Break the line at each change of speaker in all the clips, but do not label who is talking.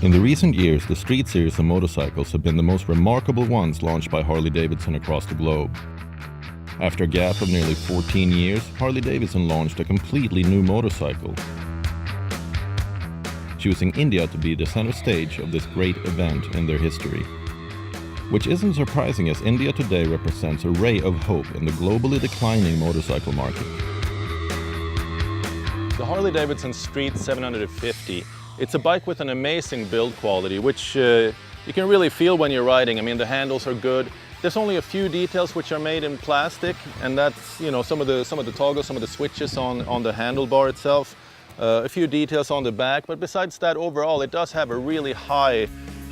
In the recent years, the street series of motorcycles have been the most remarkable ones launched by Harley-Davidson across the globe. After a gap of nearly 14 years, Harley-Davidson launched a completely new motorcycle, choosing India to be the center stage of this great event in their history. Which isn't surprising, as India today represents a ray of hope in the globally declining motorcycle market.
The Harley-Davidson Street 750, it's a bike with an amazing build quality, which you can really feel when you're riding. I mean, the handles are good. There's only a few details which are made in plastic, and that's, you know, some of the toggles, some of the switches on the handlebar itself, a few details on the back. But besides that, overall, it does have a really high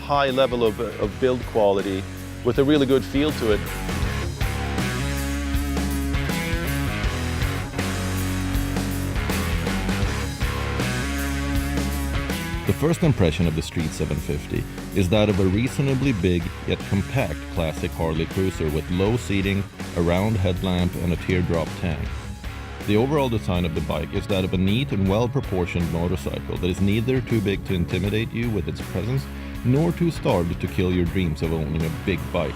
level of build quality with a really good feel to it.
The first impression of the Street 750 is that of a reasonably big yet compact classic Harley cruiser with low seating, a round headlamp and a teardrop tank. The overall design of the bike is that of a neat and well-proportioned motorcycle that is neither too big to intimidate you with its presence, nor too starved to kill your dreams of owning a big bike.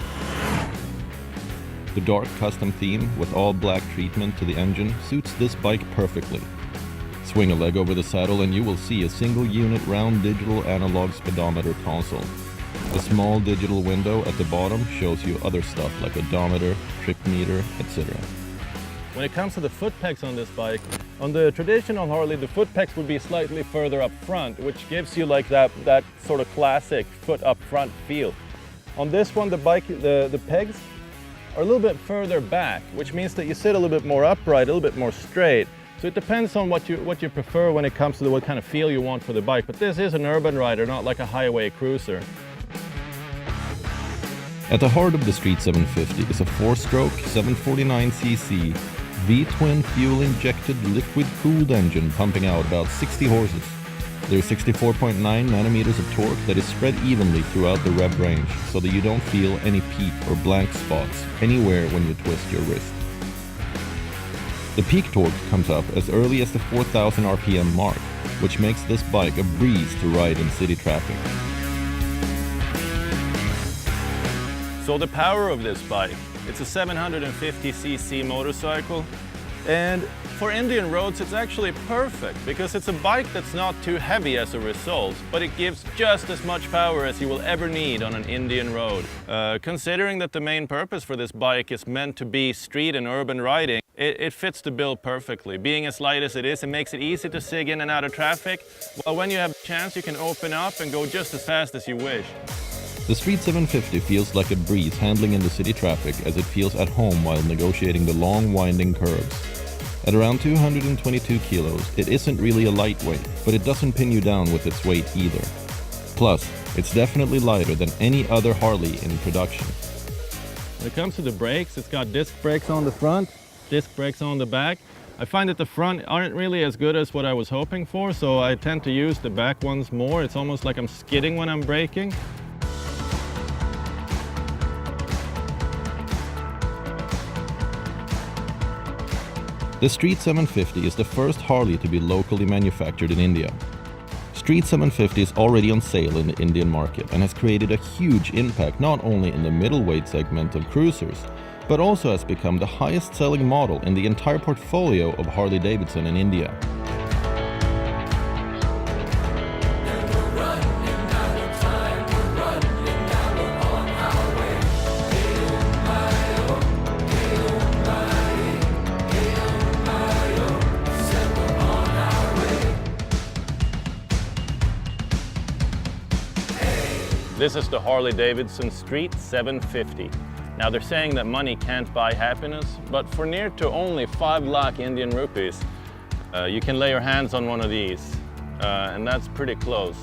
The dark custom theme with all black treatment to the engine suits this bike perfectly. Swing a leg over the saddle and you will see a single unit round digital analog speedometer console. A small digital window at the bottom shows you other stuff like odometer, trip meter, etc.
When it comes to the foot pegs on this bike, on the traditional Harley, the foot pegs would be slightly further up front, which gives you like that sort of classic foot up front feel. On this one, the pegs are a little bit further back, which means that you sit a little bit more upright, a little bit more straight. So it depends on what you prefer when it comes to what kind of feel you want for the bike. But this is an urban rider, not like a highway cruiser.
At the heart of the Street 750 is a 4-stroke 749cc V-twin fuel-injected liquid-cooled engine pumping out about 60 horses. There's 64.9 nanometers of torque that is spread evenly throughout the rev range so that you don't feel any peak or blank spots anywhere when you twist your wrist. The peak torque comes up as early as the 4,000 RPM mark, which makes this bike a breeze to ride in city traffic.
So the power of this bike, it's a 750cc motorcycle, and for Indian roads it's actually perfect because it's a bike that's not too heavy as a result, but it gives just as much power as you will ever need on an Indian road. Considering that the main purpose for this bike is meant to be street and urban riding, it fits the bill perfectly. Being as light as it is, it makes it easy to sig in and out of traffic, while when you have a chance you can open up and go just as fast as you wish.
The Street 750 feels like a breeze handling into city traffic as it feels at home while negotiating the long winding curves. At around 222 kilos, it isn't really a lightweight, but it doesn't pin you down with its weight either. Plus, it's definitely lighter than any other Harley in production.
When it comes to the brakes, it's got disc brakes on the front, disc brakes on the back. I find that the front aren't really as good as what I was hoping for, so I tend to use the back ones more. It's almost like I'm skidding when I'm braking.
The Street 750 is the first Harley to be locally manufactured in India. Street 750 is already on sale in the Indian market and has created a huge impact not only in the middleweight segment of cruisers, but also has become the highest selling model in the entire portfolio of Harley-Davidson in India.
This is the Harley-Davidson Street 750. Now they're saying that money can't buy happiness, but for near to only 5 lakh Indian rupees, you can lay your hands on one of these, and that's pretty close.